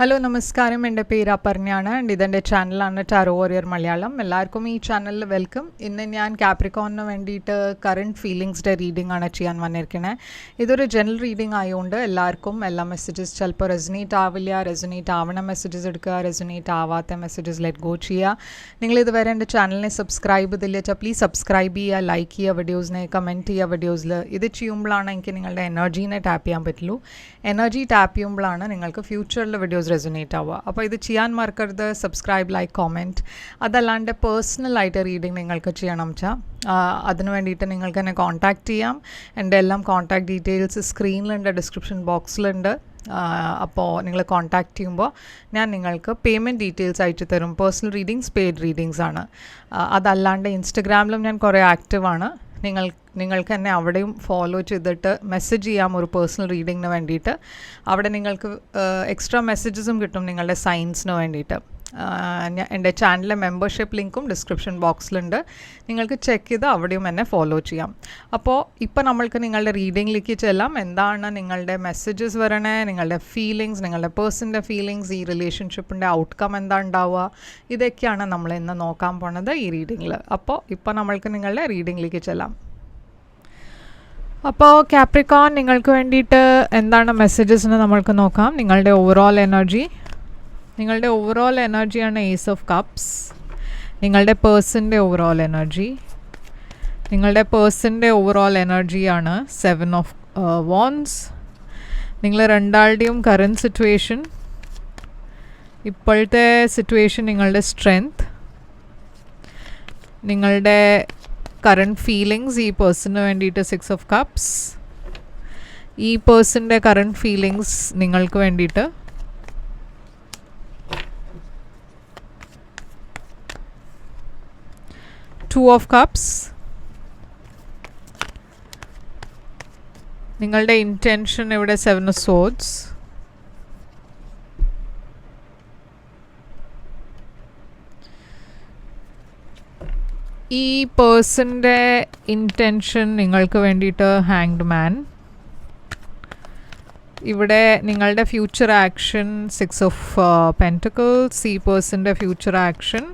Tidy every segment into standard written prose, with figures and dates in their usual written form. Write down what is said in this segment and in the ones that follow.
Hello നമസ്കാരം, എൻ്റെ പേര് അപർണയാണ് ആൻഡ് ഇതെൻ്റെ ചാനലാണ് ടാരോ വാരിയർ മലയാളം. എല്ലാവർക്കും ഈ ചാനലിൽ വെൽക്കം. ഇന്ന് ഞാൻ കാപ്രിക്കോണിന് വേണ്ടിയിട്ട് കറണ്ട് ഫീലിങ്സിൻ്റെ റീഡിംഗ് ആണ് ചെയ്യാൻ വന്നിരിക്കുന്നത്. ഇതൊരു ജനറൽ റീഡിംഗ് ആയതുകൊണ്ട് എല്ലാവർക്കും എല്ലാ മെസ്സേജസ് ചിലപ്പോൾ റെസൊനേറ്റ് ആവില്ല. റെസൊനേറ്റ് ആവണ മെസ്സേജസ് എടുക്കുക, റെസൊനേറ്റ് ആവാത്ത മെസ്സേജസ് ലെറ്റ് ഗോ ചെയ്യുക. നിങ്ങളിതുവരെ എൻ്റെ ചാനലിനെ സബ്സ്ക്രൈബ് ചെയ്തില്ല വെച്ചാൽ പ്ലീസ് സബ്സ്ക്രൈബ് ചെയ്യുക, ലൈക്ക് ചെയ്യുക വീഡിയോസിനെ, കമൻറ്റ് ചെയ്യുക വീഡിയോസിൽ. ഇത് ചെയ്യുമ്പോഴാണ് എനിക്ക് നിങ്ങളുടെ എനർജീനെ ടാപ്പ് ചെയ്യാൻ പറ്റുള്ളൂ. എനർജി ടാപ്പ് ചെയ്യുമ്പോഴാണ് നിങ്ങൾക്ക് ഫ്യൂച്ചറിൽ വീഡിയോസ് റെസൊനേറ്റ് ആവുക. അപ്പോൾ ഇത് ചെയ്യാൻ മറക്കരുത്. Subscribe, like, comment. അതല്ലാണ്ട് പേഴ്സണലായിട്ട് റീഡിംഗ് നിങ്ങൾക്ക് ചെയ്യണം വെച്ചാൽ അതിന് വേണ്ടിയിട്ട് നിങ്ങൾക്ക് എന്നെ കോൺടാക്റ്റ് ചെയ്യാം. എൻ്റെ എല്ലാം കോൺടാക്റ്റ് ഡീറ്റെയിൽസ് സ്ക്രീനിലുണ്ട്, ഡിസ്ക്രിപ്ഷൻ ബോക്സിലുണ്ട്. അപ്പോൾ നിങ്ങൾ കോൺടാക്റ്റ് ചെയ്യുമ്പോൾ ഞാൻ നിങ്ങൾക്ക് പേയ്മെൻറ്റ് ഡീറ്റെയിൽസ് അയച്ചു തരും. പേഴ്സണൽ റീഡിങ്സ് പെയ്ഡ് റീഡിങ്സ് ആണ്. അതല്ലാണ്ട് ഇൻസ്റ്റഗ്രാമിലും ഞാൻ കുറേ ആക്റ്റീവാണ്. നിങ്ങൾക്ക് എന്നെ അവിടെയും ഫോളോ ചെയ്തിട്ട് മെസ്സേജ് ചെയ്യാം ഒരു പേഴ്സണൽ റീഡിങ്ങിന് വേണ്ടിയിട്ട്. അവിടെ നിങ്ങൾക്ക് എക്സ്ട്രാ മെസ്സേജസും കിട്ടും നിങ്ങളുടെ സൈൻസിന് വേണ്ടിയിട്ട്. എൻ്റെ ചാനലിലെ മെമ്പർഷിപ്പ് ലിങ്കും ഡിസ്ക്രിപ്ഷൻ ബോക്സിലുണ്ട്. നിങ്ങൾക്ക് ചെക്ക് ചെയ്ത് അവിടെയും എന്നെ ഫോളോ ചെയ്യാം. അപ്പോൾ ഇപ്പോൾ നമ്മൾക്ക് നിങ്ങളുടെ റീഡിങ്ങിലേക്ക് ചെല്ലാം. എന്താണ് നിങ്ങളുടെ മെസ്സേജസ് വരണേ, നിങ്ങളുടെ ഫീലിങ്സ്, നിങ്ങളുടെ പേഴ്സണിൻ്റെ ഫീലിങ്സ്, ഈ റിലേഷൻഷിപ്പിൻ്റെ ഔട്ട്കം എന്താ ഉണ്ടാവുക, ഇതൊക്കെയാണ് നമ്മൾ ഇന്ന് നോക്കാൻ പോണത് ഈ റീഡിങ്ങിൽ. അപ്പോൾ ഇപ്പോൾ നമ്മൾക്ക് നിങ്ങളുടെ റീഡിങ്ങിലേക്ക് ചെല്ലാം. അപ്പോൾ കാപ്രിക്കോൺ നിങ്ങൾക്ക് വേണ്ടിയിട്ട് എന്താണ് മെസ്സേജസ് എന്ന് നമ്മൾക്ക് നോക്കാം. നിങ്ങളുടെ ഓവറോൾ എനർജിയാണ് ഏസ് ഓഫ് കപ്സ്. നിങ്ങളുടെ പേഴ്സൻ്റെ ഓവറോൾ എനർജിയാണ് 7 ഓഫ് wands. നിങ്ങൾ രണ്ടാളുടെയും കറൻറ്റ് സിറ്റുവേഷൻ, ഇപ്പോഴത്തെ സിറ്റുവേഷൻ, നിങ്ങളുടെ സ്ട്രെങ്ത്, നിങ്ങളുടെ കറണ്ട് ഫീലിങ്സ് ഈ പേഴ്സണിന് വേണ്ടിയിട്ട് 6 ഓഫ് കപ്സ്. ഈ പേഴ്സണിൻ്റെ കറണ്ട് ഫീലിങ്സ് നിങ്ങൾക്ക് വേണ്ടിയിട്ട് 2 ഓഫ് കപ്സ്. നിങ്ങളുടെ ഇൻറ്റൻഷൻ ഇവിടെ 7 ഓഫ് സോഡ്സ്. ഈ പേഴ്സൻ്റെ ഇൻറ്റൻഷൻ നിങ്ങൾക്ക് വേണ്ടിയിട്ട് ഹാങ്ഡ് മാൻ. ഇവിടെ നിങ്ങളുടെ ഫ്യൂച്ചർ ആക്ഷൻ 6 ഓഫ് പെൻറ്റക്കിൾസ്. ഈ പേഴ്സൻ്റെ ഫ്യൂച്ചർ ആക്ഷൻ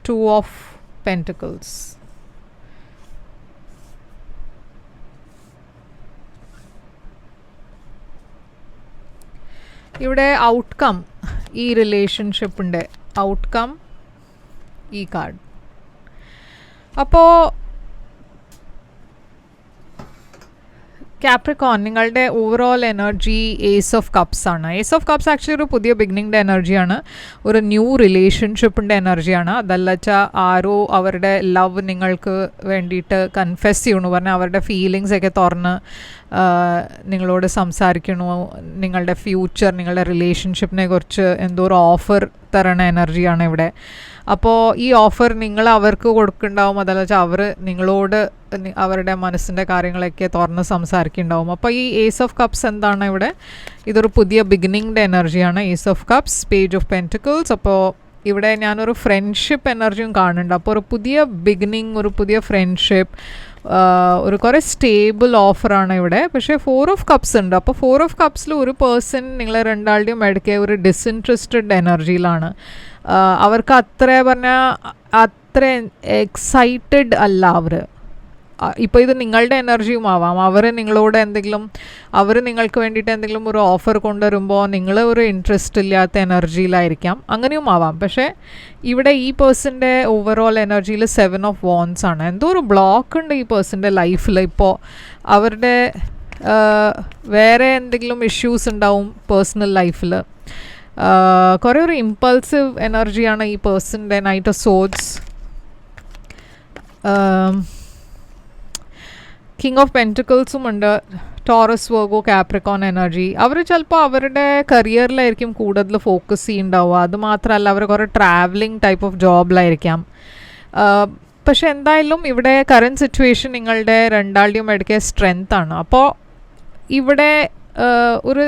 2 ഓഫ് പെൻറ്റക്കിൾസ്. ഇവിടെ ഔട്ട്കം, ഈ റിലേഷൻഷിപ്പിൻ്റെ ഔട്ട്കം, ഈ കാർഡ്. അപ്പോൾ കാപ്രിക്കോൺ നിങ്ങളുടെ overall energy ace of cups ആണ്. ഏസ് ഓഫ് കപ്സ് ആക്ച്വലി ഒരു പുതിയ ബിഗിനിങ്ങിൻ്റെ എനർജിയാണ്, ഒരു ന്യൂ റിലേഷൻഷിപ്പിൻ്റെ എനർജിയാണ്. അതല്ല വെച്ചാൽ ആരോ അവരുടെ ലവ് നിങ്ങൾക്ക് വേണ്ടിയിട്ട് കൺഫെസ് ചെയ്യണു പറഞ്ഞാൽ അവരുടെ ഫീലിങ്സ് ഒക്കെ തുറന്ന് നിങ്ങളോട് സംസാരിക്കണു. നിങ്ങളുടെ ഫ്യൂച്ചർ, നിങ്ങളുടെ റിലേഷൻഷിപ്പിനെ കുറിച്ച് എന്തോ ഒരു ഓഫർ തരണ എനർജിയാണ് ഇവിടെ. അപ്പോൾ ഈ ഓഫർ നിങ്ങൾ അവർക്ക് കൊടുക്കുന്നുണ്ടാവും. അതല്ല വെച്ചാൽ അവർ നിങ്ങളോട് അവരുടെ മനസ്സിൻ്റെ കാര്യങ്ങളൊക്കെ തുറന്ന് സംസാരിക്കുന്നുണ്ടാവും. അപ്പോൾ ഈ ഏസ് ഓഫ് കപ്സ് എന്താണ് ഇവിടെ? ഇതൊരു പുതിയ ബിഗിനിങ്ങിൻ്റെ എനർജിയാണ്. Ace of cups, page of pentacles. അപ്പോൾ ഇവിടെ ഞാനൊരു ഫ്രണ്ട്ഷിപ്പ് എനർജിയും കാണുന്നുണ്ട്. അപ്പോൾ ഒരു പുതിയ ബിഗിനിങ്, ഒരു പുതിയ ഫ്രണ്ട്ഷിപ്പ്, ഒരു കുറേ സ്റ്റേബിൾ ഓഫറാണ് ഇവിടെ. പക്ഷേ 4 ഓഫ് കപ്സ് ഉണ്ട്. അപ്പോൾ 4 ഓഫ് കപ്സിൽ ഒരു പേഴ്സൺ നിങ്ങളെ രണ്ടാളുടെയും ഇടയ്ക്ക് ഒരു ഡിസ്ഇൻട്രസ്റ്റഡ് എനർജിയിലാണ്. അവർക്ക് അത്ര എക്സൈറ്റഡ് അല്ല അവർ. ഇപ്പോൾ ഇത് നിങ്ങളുടെ എനർജിയും ആവാം. അവർ നിങ്ങളോട് അവർ നിങ്ങൾക്ക് വേണ്ടിയിട്ട് എന്തെങ്കിലും ഒരു ഓഫർ കൊണ്ടുവരുമ്പോൾ നിങ്ങൾ ഒരു ഇൻട്രസ്റ്റ് ഇല്ലാത്ത എനർജിയിലായിരിക്കാം. അങ്ങനെയും ആവാം. പക്ഷേ ഇവിടെ ഈ പേഴ്സൻ്റെ ഓവറോൾ എനർജിയിൽ 7 ഓഫ് wands ആണ്. എന്തോ ഒരു ബ്ലോക്ക് ഉണ്ട് ഈ പേഴ്സൻ്റെ ലൈഫിൽ. ഇപ്പോൾ അവരുടെ വേറെ എന്തെങ്കിലും ഇഷ്യൂസ് ഉണ്ടാവും പേഴ്സണൽ ലൈഫിൽ. കുറേ ഒരു ഇമ്പൾസീവ് എനർജിയാണ് ഈ പേഴ്സൻ്റെ. Knight of swords, king of പെൻറ്റക്കിൾസും ഉണ്ട്. Taurus, Virgo, Capricorn energy. അവർ ചിലപ്പോൾ അവരുടെ കരിയറിലായിരിക്കും കൂടുതൽ ഫോക്കസ് ചെയ്യുന്നുണ്ടാവുക. അതുമാത്രമല്ല അവർ കുറേ ട്രാവലിംഗ് ടൈപ്പ് ഓഫ് ജോബിലായിരിക്കാം. പക്ഷെ എന്തായാലും ഇവിടെ കറൻറ്റ് സിറ്റുവേഷൻ നിങ്ങളുടെ രണ്ടാളുടെയും ഇടയ്ക്ക് സ്ട്രെങ്ത് ആണ്. അപ്പോൾ ഇവിടെ ഒരു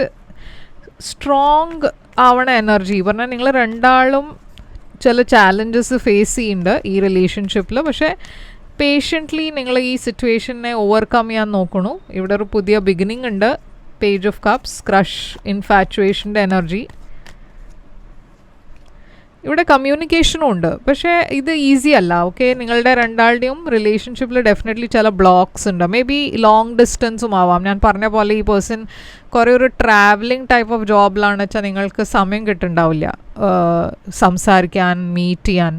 സ്ട്രോങ് ആവണ എനർജി പറഞ്ഞാൽ നിങ്ങൾ രണ്ടാളും ചില ചാലഞ്ചസ് ഫേസ് ചെയ്യുന്നുണ്ട് ഈ റിലേഷൻഷിപ്പിൽ. പക്ഷേ പേഷ്യൻ്റ്ലി നിങ്ങൾ ഈ സിറ്റുവേഷനെ ഓവർകം ചെയ്യാൻ നോക്കണു. ഇവിടെ ഒരു പുതിയ ബിഗിനിങ് ഉണ്ട്. പേജ് ഓഫ് കപ്സ്, ക്രഷ്, ഇൻഫാറ്റുവേഷൻ്റെ എനർജി. ഇവിടെ കമ്മ്യൂണിക്കേഷനും ഉണ്ട്, പക്ഷേ ഇത് ഈസി അല്ല. ഓക്കെ, നിങ്ങളുടെ രണ്ടാളുടെയും റിലേഷൻഷിപ്പിൽ ഡെഫിനറ്റ്ലി ചില ബ്ലോക്സ് ഉണ്ട്. മേ ബി ലോങ് ഡിസ്റ്റൻസും ആവാം. ഞാൻ പറഞ്ഞ പോലെ ഈ പേഴ്സൺ കുറേ ഒരു ട്രാവലിംഗ് ടൈപ്പ് ഓഫ് ജോബിലാണെന്ന് വെച്ചാൽ നിങ്ങൾക്ക് സമയം കിട്ടുന്നുണ്ടാവില്ല സംസാരിക്കാൻ, മീറ്റ് ചെയ്യാൻ.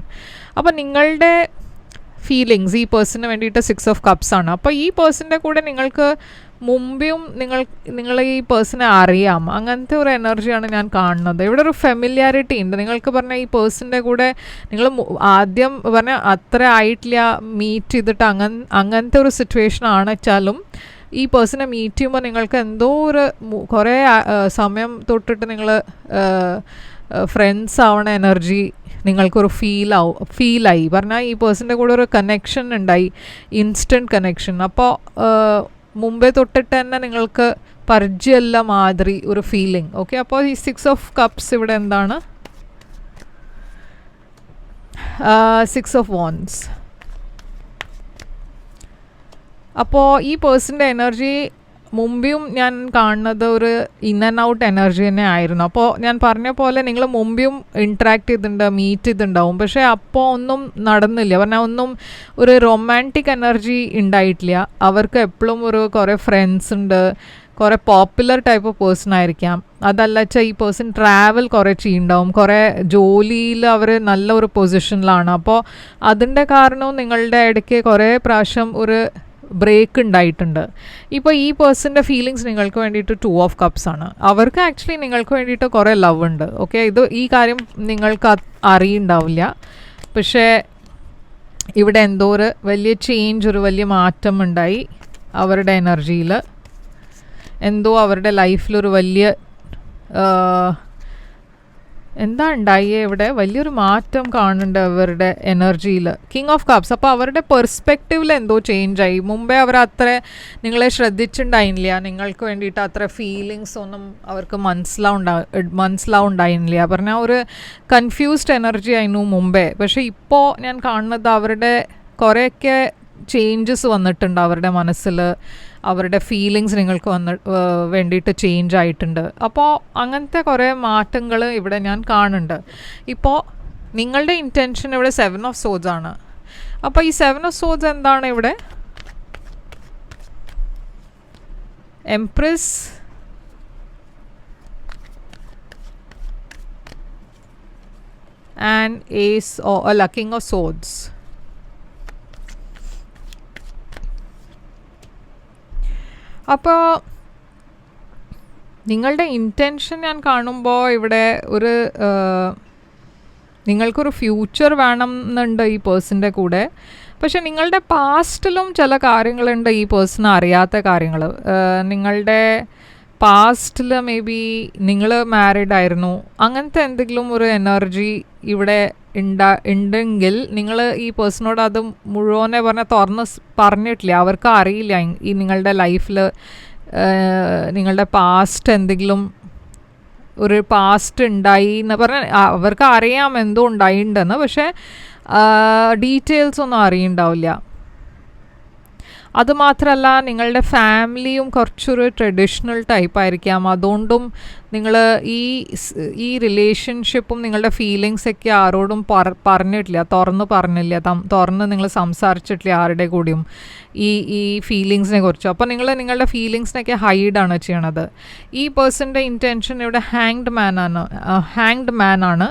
അപ്പോൾ നിങ്ങളുടെ ഫീലിങ്സ് ഈ പേഴ്സണിന് വേണ്ടിയിട്ട് 6 ഓഫ് കപ്സ് ആണ്. അപ്പോൾ ഈ പേഴ്സണിൻ്റെ കൂടെ നിങ്ങൾക്ക് മുമ്പേയും നിങ്ങൾ ഈ പേഴ്സണെ അറിയാം, അങ്ങനത്തെ ഒരു എനർജിയാണ് ഞാൻ കാണുന്നത്. ഇവിടെ ഒരു ഫെമിലിയാരിറ്റി ഉണ്ട്. നിങ്ങൾക്ക് പറഞ്ഞാൽ ഈ പേഴ്സണിൻ്റെ കൂടെ നിങ്ങൾ ആദ്യം പറഞ്ഞാൽ അത്ര ആയിട്ടില്ല മീറ്റ് ചെയ്തിട്ട് അങ്ങനത്തെ ഒരു സിറ്റുവേഷൻ ആണ് വെച്ചാലും ഈ പേഴ്സണെ മീറ്റ് ചെയ്യുമ്പോൾ നിങ്ങൾക്ക് എന്തോ ഒരു കുറേ സമയം തൊട്ടിട്ട് നിങ്ങൾ ഫ്രണ്ട്സ് ആവണ എനർജി നിങ്ങൾക്കൊരു ഫീലായി പറഞ്ഞാൽ ഈ പേഴ്സണിൻ്റെ കൂടെ ഒരു കണക്ഷൻ ഉണ്ടായി, ഇൻസ്റ്റൻറ്റ് കണക്ഷൻ. അപ്പോൾ മുമ്പേ തൊട്ടിട്ട് തന്നെ നിങ്ങൾക്ക് പരിചയമല്ല മാതിരി ഒരു ഫീലിംഗ്. ഓക്കെ, അപ്പോൾ ഈ 6 ഓഫ് കപ്സ് ഇവിടെ എന്താണ്? 6 ഓഫ് വാൻഡ്സ്. അപ്പോൾ ഈ പേഴ്സണിൻ്റെ എനർജി മുമ്പേയും ഞാൻ കാണുന്നത് ഒരു ഇൻ ആൻഡ് ഔട്ട് എനർജി തന്നെ ആയിരുന്നു. അപ്പോൾ ഞാൻ പറഞ്ഞ പോലെ നിങ്ങൾ മുമ്പേയും ഇൻട്രാക്ട് ചെയ്തിട്ടുണ്ട്, മീറ്റ് ചെയ്തിട്ടുണ്ടാവും, പക്ഷേ അപ്പോൾ ഒന്നും നടന്നില്ല. പറഞ്ഞാൽ ഒന്നും ഒരു റൊമാൻറ്റിക് എനർജി ഉണ്ടായിട്ടില്ല. അവർക്ക് എപ്പോഴും ഒരു കുറേ ഫ്രണ്ട്സ് ഉണ്ട്, കുറേ പോപ്പുലർ ടൈപ്പ് ഓഫ് പേഴ്സൺ ആയിരിക്കാം. അതല്ല വെച്ചാൽ ഈ പേഴ്സൺ ട്രാവൽ കുറേ ചെയ്യുന്നുണ്ടാവും, കുറേ ജോലിയിൽ അവർ നല്ല ഒരു പൊസിഷനിലാണ്. അപ്പോൾ അതിൻ്റെ കാരണവും നിങ്ങളുടെ ഇടയ്ക്ക് കുറേ പ്രാവശ്യം ഒരു ബ്രേക്ക് ഉണ്ടായിട്ടുണ്ട്. ഇപ്പോൾ ഈ പേഴ്സൻ്റെ ഫീലിങ്സ് നിങ്ങൾക്ക് വേണ്ടിയിട്ട് 2 ഓഫ് കപ്സ് ആണ്. അവർക്ക് ആക്ച്വലി നിങ്ങൾക്ക് വേണ്ടിയിട്ട് കുറേ ലവ് ഉണ്ട്. ഓക്കെ, ഈ കാര്യം നിങ്ങൾക്ക് അറിയുണ്ടാവില്ല, പക്ഷേ ഇവിടെ എന്തോ ഒരു വലിയ ചേഞ്ച്, ഒരു വലിയ മാറ്റം ഉണ്ടായി അവരുടെ എനർജിയിൽ. എന്തോ അവരുടെ ലൈഫിലൊരു വലിയ എന്താ ഉണ്ടായേ, ഇവിടെ വലിയൊരു മാറ്റം കാണുന്നുണ്ട് അവരുടെ എനർജിയിൽ. King of cups. അപ്പോൾ അവരുടെ പെർസ്പെക്റ്റീവിൽ എന്തോ ചേഞ്ച് ആയി. മുമ്പേ അവർ അത്ര നിങ്ങളെ ശ്രദ്ധിച്ചിട്ടുണ്ടായിരുന്നില്ല, നിങ്ങൾക്ക് വേണ്ടിയിട്ട് അത്ര ഫീലിങ്സ് ഒന്നും അവർക്ക് മനസ്സിലാവുണ്ടായിരുന്നില്ല. പറഞ്ഞാൽ ഒരു കൺഫ്യൂസ്ഡ് എനർജി ആയിരുന്നു മുമ്പേ. പക്ഷേ ഇപ്പോൾ ഞാൻ കാണുന്നത് അവരുടെ കുറേയൊക്കെ ചേഞ്ചസ് വന്നിട്ടുണ്ട് അവരുടെ മനസ്സിൽ. അവരുടെ ഫീലിങ്സ് നിങ്ങൾക്ക് വേണ്ടിയിട്ട് ചേഞ്ച് ആയിട്ടുണ്ട്. അപ്പോൾ അങ്ങനത്തെ കുറേ മാറ്റങ്ങൾ ഇവിടെ ഞാൻ കാണുന്നുണ്ട്. ഇപ്പോൾ നിങ്ങളുടെ ഇൻറ്റൻഷൻ ഇവിടെ 7 ഓഫ് സോഡ്സ് ആണ്. അപ്പോൾ ഈ 7 ഓഫ് സോഡ്സ് എന്താണ് ഇവിടെ? എംപ്രസ്, ആൻഡ് ഏസ് അല്ല കിങ് ഓഫ് സോഡ്സ്. അപ്പോൾ നിങ്ങളുടെ ഇൻറ്റൻഷൻ ഞാൻ കാണുമ്പോൾ ഇവിടെ ഒരു നിങ്ങൾക്കൊരു ഫ്യൂച്ചർ വേണം എന്നുണ്ട് ഈ പേഴ്സൻ്റെ കൂടെ. പക്ഷെ നിങ്ങളുടെ പാസ്റ്റിലും ചില കാര്യങ്ങളുണ്ട് ഈ പേഴ്സണ് അറിയാത്ത കാര്യങ്ങൾ. നിങ്ങളുടെ പാസ്റ്റിൽ മേ ബി നിങ്ങൾ മാരീഡ് ആയിരുന്നു, അങ്ങനത്തെ എന്തെങ്കിലും ഒരു എനർജി ഇവിടെ ഉണ്ടെങ്കിൽ നിങ്ങൾ ഈ പേഴ്സണോട് അത് മുഴുവനെ തുറന്ന് പറഞ്ഞിട്ടില്ല. അവർക്ക് അറിയില്ല ഈ നിങ്ങളുടെ ലൈഫിൽ നിങ്ങളുടെ പാസ്റ്റ് എന്തെങ്കിലും ഒരു പാസ്റ്റ് ഉണ്ടായി എന്ന് പറഞ്ഞാൽ അവർക്ക് അറിയാം എന്തോ ഉണ്ടായിട്ടുണ്ടെന്ന്, പക്ഷേ ഡീറ്റെയിൽസ് ഒന്നും അറിയുണ്ടാവില്ല. അതുമാത്രമല്ല നിങ്ങളുടെ ഫാമിലിയും കുറച്ചൊരു ട്രഡീഷണൽ ടൈപ്പായിരിക്കാം. അതുകൊണ്ടും നിങ്ങൾ ഈ റിലേഷൻഷിപ്പും നിങ്ങളുടെ ഫീലിങ്സൊക്കെ ആരോടും പറഞ്ഞിട്ടില്ല, തുറന്ന് നിങ്ങൾ സംസാരിച്ചിട്ടില്ല ആരുടെ കൂടിയും ഈ ഫീലിങ്സിനെ കുറിച്ച്. അപ്പോൾ നിങ്ങളുടെ ഫീലിങ്സിനൊക്കെ ഹൈഡാണ് ചെയ്യണത്. ഈ പേഴ്സൻ്റെ ഇൻറ്റൻഷൻ ഇവിടെ ഹാങ്ഡ് മാൻ ആണ്.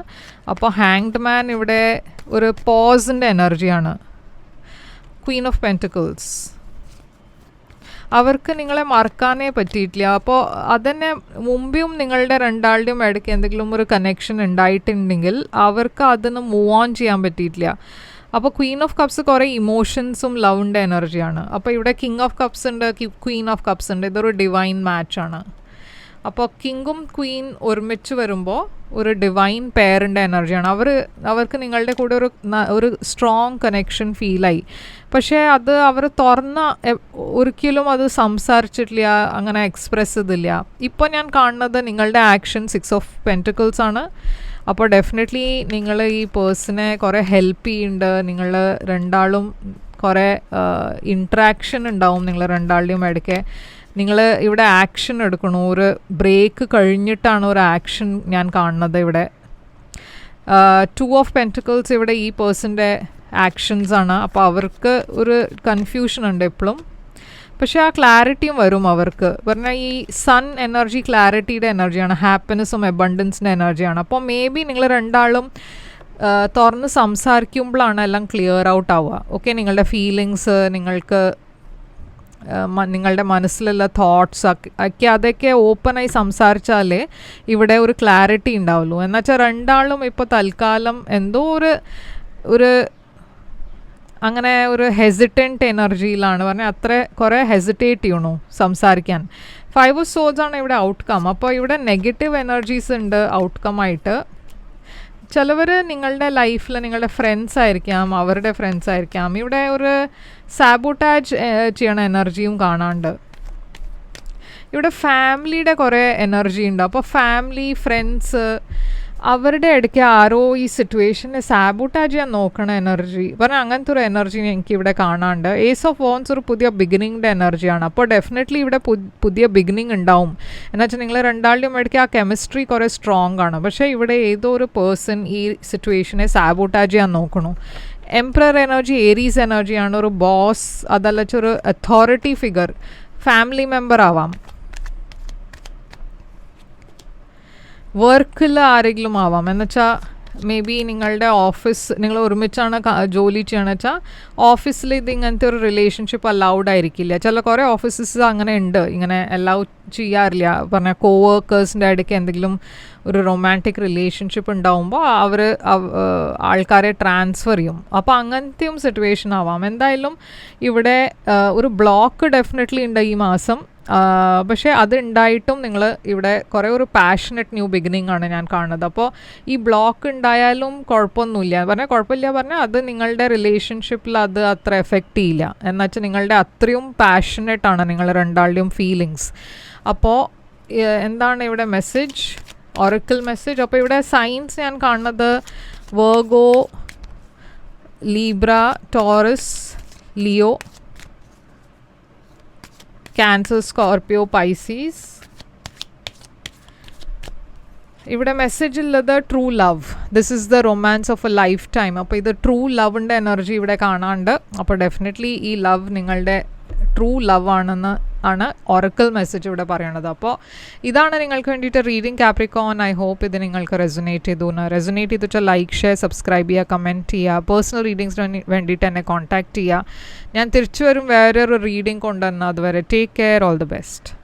അപ്പോൾ ഹാങ്ഡ് മാൻ ഇവിടെ ഒരു പോസിൻ്റെ എനർജിയാണ്. Queen of pentacles. അവർക്ക് നിങ്ങളെ മറക്കാനേ പറ്റിയിട്ടില്ല. അപ്പോൾ അതന്നെ മുമ്പേയും നിങ്ങളുടെ രണ്ടാളുടെയും ഇടയ്ക്ക് എന്തെങ്കിലും ഒരു കണക്ഷൻ ഉണ്ടായിട്ടുണ്ടെങ്കിൽ അവർക്ക് അതിന് മൂവ് ഓൺ ചെയ്യാൻ പറ്റിയിട്ടില്ല. അപ്പോൾ ക്വീൻ ഓഫ് കപ്സ് കുറേ ഇമോഷൻസും ലവിൻ്റെ എനർജിയാണ്. അപ്പോൾ ഇവിടെ കിങ് ഓഫ് കപ്സ് ഉണ്ട്, ക്വീൻ ഓഫ് കപ്സ് ഉണ്ട്. ഇതൊരു ഡിവൈൻ മാച്ചാണ്. അപ്പോൾ കിങ്ങും ക്വീൻ ഒരുമിച്ച് വരുമ്പോൾ ഒരു ഡിവൈൻ പെയറിൻ്റെ എനർജിയാണ്. അവർക്ക് നിങ്ങളുടെ കൂടെ ഒരു സ്ട്രോങ് കണക്ഷൻ ഫീലായി. പക്ഷേ അത് അവർ ഒരിക്കലും അത് സംസാരിച്ചിട്ടില്ല, അങ്ങനെ എക്സ്പ്രസ് ചെയ്തില്ല. ഇപ്പോൾ ഞാൻ കാണുന്നത് നിങ്ങളുടെ ആക്ഷൻ 6 ഓഫ് പെൻറ്റിക്കിൾസ് ആണ്. അപ്പോൾ ഡെഫിനറ്റ്ലി നിങ്ങൾ ഈ പേഴ്സണെ കുറേ ഹെൽപ്പ് ചെയ്യുന്നുണ്ട്. നിങ്ങൾ രണ്ടാളും കുറേ ഇൻട്രാക്ഷൻ ഉണ്ടാവും നിങ്ങൾ രണ്ടാളുടെയും ഇടയ്ക്ക്. നിങ്ങൾ ഇവിടെ ആക്ഷൻ എടുക്കണു, ഒരു ബ്രേക്ക് കഴിഞ്ഞിട്ടാണ് ഒരു ആക്ഷൻ ഞാൻ കാണുന്നത് ഇവിടെ. 2 ഓഫ് പെൻറ്റിക്കിൾസ് ഇവിടെ ഈ പേഴ്സൻ്റെ ആക്ഷൻസ് ആണ്. അപ്പോൾ അവർക്ക് ഒരു കൺഫ്യൂഷൻ ഉണ്ട് എപ്പോഴും, പക്ഷേ ആ ക്ലാരിറ്റിയും വരും അവർക്ക്. പറഞ്ഞാൽ ഈ സൺ എനർജി ക്ലാരിറ്റിയുടെ എനർജിയാണ്, ഹാപ്പിനെസ്സും എബണ്ടൻസിൻ്റെ എനർജിയാണ്. അപ്പോൾ മേ ബി നിങ്ങൾ രണ്ടാളും തുറന്ന് സംസാരിക്കുമ്പോഴാണ് എല്ലാം ക്ലിയർ ഔട്ട് ആവുക. ഓക്കെ, നിങ്ങളുടെ ഫീലിങ്സ്, നിങ്ങളുടെ മനസ്സിലുള്ള തോട്ട്സ് ഒക്കെ അതൊക്കെ ഓപ്പണായി സംസാരിച്ചാലേ ഇവിടെ ഒരു ക്ലാരിറ്റി ഉണ്ടാവുള്ളൂ. എന്നുവെച്ചാൽ രണ്ടാളും ഇപ്പോൾ തൽക്കാലം എന്തോ ഒരു അങ്ങനെ ഒരു ഹെസിറ്റൻറ്റ് എനർജിയിലാണ്. പറഞ്ഞാൽ അത്ര കുറേ ഹെസിറ്റേറ്റ് ചെയ്യണു സംസാരിക്കാൻ. 5 ഓഫ് സോൾസ് ആണ് ഇവിടെ ഔട്ട്കം. അപ്പോൾ ഇവിടെ നെഗറ്റീവ് എനർജീസ് ഉണ്ട് ഔട്ട്കം ആയിട്ട്. ചിലവർ നിങ്ങളുടെ ലൈഫിൽ നിങ്ങളുടെ ഫ്രണ്ട്സ് ആയിരിക്കാം, അവരുടെ ഫ്രണ്ട്സ് ആയിരിക്കാം. ഇവിടെ ഒരു സാബോട്ടാജ് ചെയ്യണ എനർജിയും കാണാണ്ട്. ഇവിടെ ഫാമിലിയുടെ കുറേ എനർജി ഉണ്ട്. അപ്പോൾ ഫാമിലി, ഫ്രണ്ട്സ്, അവരുടെ ഇടയ്ക്ക് ആരോ ഈ സിറ്റുവേഷനെ സാബോട്ടാജ് ചെയ്യാൻ നോക്കണ എനർജി. പറഞ്ഞാൽ അങ്ങനത്തെ ഒരു എനർജി എനിക്ക് ഇവിടെ കാണാണ്ട്. ഏസ് ഓഫ് വോൺസ് ഒരു പുതിയ ബിഗിനിങ്ങിൻ്റെ എനർജിയാണ്. അപ്പോൾ ഡെഫിനറ്റ്ലി ഇവിടെ പുതിയ ബിഗിനിങ് ഉണ്ടാവും. എന്നുവെച്ചാൽ നിങ്ങൾ രണ്ടാളുടെയും ഇടയ്ക്ക് ആ കെമിസ്ട്രി കുറേ സ്ട്രോങ് ആണ്. പക്ഷേ ഇവിടെ ഏതോ ഒരു പേഴ്സൺ ഈ സിറ്റുവേഷനെ സാബോട്ടാജ് ചെയ്യാൻ നോക്കണു. എംപറർ എനർജി ഏരീസ് എനർജിയാണ്. ഒരു ബോസ്, അതല്ല ഒരു അതോറിറ്റി ഫിഗർ, ഫാമിലി മെമ്പർ ആവാം, വർക്കിൽ ആരെങ്കിലും ആവാം. എന്നുവെച്ചാൽ മേ ബി നിങ്ങളുടെ ഓഫീസ്, നിങ്ങൾ ഒരുമിച്ചാണ് ജോലി ചെയ്യണമെന്ന് വെച്ചാൽ ഓഫീസിൽ ഇത് ഇങ്ങനത്തെ ഒരു റിലേഷൻഷിപ്പ് അലൗഡ് ആയിരിക്കില്ല. ചില കുറേ ഓഫീസസ് അങ്ങനെ ഉണ്ട്, ഇങ്ങനെ അലൗ ചെയ്യാറില്ല. പറഞ്ഞാൽ കോവർക്കേഴ്സിൻ്റെ ഇടയ്ക്ക് എന്തെങ്കിലും ഒരു റൊമാൻറ്റിക് റിലേഷൻഷിപ്പ് ഉണ്ടാവുമ്പോൾ അവർ ആൾക്കാരെ ട്രാൻസ്ഫർ ചെയ്യും. അപ്പോൾ അങ്ങനത്തെയും സിറ്റുവേഷൻ ആവാം. എന്തായാലും ഇവിടെ ഒരു ബ്ലോക്ക് ഡെഫിനറ്റ്ലി ഉണ്ട് ഈ മാസം. പക്ഷേ അത് ഉണ്ടായിട്ടും നിങ്ങൾ ഇവിടെ കുറേ ഒരു പാഷനറ്റ് ന്യൂ ബിഗിനിങ് ആണ് ഞാൻ കാണുന്നത്. അപ്പോൾ ഈ ബ്ലോക്ക് ഉണ്ടായാലും കുഴപ്പമൊന്നുമില്ല. പറഞ്ഞാൽ അത് നിങ്ങളുടെ റിലേഷൻഷിപ്പിൽ അത് അത്ര എഫക്റ്റ് ചെയ്യില്ല. എന്നുവെച്ചാൽ നിങ്ങളുടെ അത്രയും പാഷനറ്റ് ആണ് നിങ്ങൾ രണ്ടാളുടെയും ഫീലിങ്സ്. അപ്പോൾ എന്താണ് ഇവിടെ മെസ്സേജ്, ഒറക്കിൾ മെസ്സേജ്? അപ്പോൾ ഇവിടെ സൈൻസ് ഞാൻ കാണുന്നത് Virgo, Libra, Taurus, Leo, Cancer, Scorpio, Pisces. ഇവിടെ മെസ്സേജ് ഉള്ളത് true love, this is the romance of a lifetime. അപ്പോൾ ഇത് ട്രൂ ലവിൻ്റെ എനർജി ഇവിടെ കാണാണ്ട്. അപ്പോൾ ഡെഫിനറ്റ്ലി ഈ ലവ് നിങ്ങളുടെ ട്രൂ ലവ് ആണ് ഒറക്കിൾ മെസ്സേജ് ഇവിടെ പറയണത്. അപ്പോൾ ഇതാണ് നിങ്ങൾക്ക് വേണ്ടിയിട്ട് റീഡിങ് കാപ്രിക്കോൺ. ഐ ഹോപ്പ് ഇത് നിങ്ങൾക്ക് റെസൊനേറ്റ് ചെയ്തു വെച്ചാൽ ലൈക്ക്, ഷെയർ, സബ്സ്ക്രൈബ് ചെയ്യുക, കമൻറ്റ് ചെയ്യുക. പേഴ്സണൽ റീഡിങ്സിന് വേണ്ടിയിട്ട് എന്നെ കോൺടാക്റ്റ് ചെയ്യുക. ഞാൻ തിരിച്ചു വരും വേറൊരു റീഡിങ് കൊണ്ടുവന്ന്. അതുവരെ take care, all the best.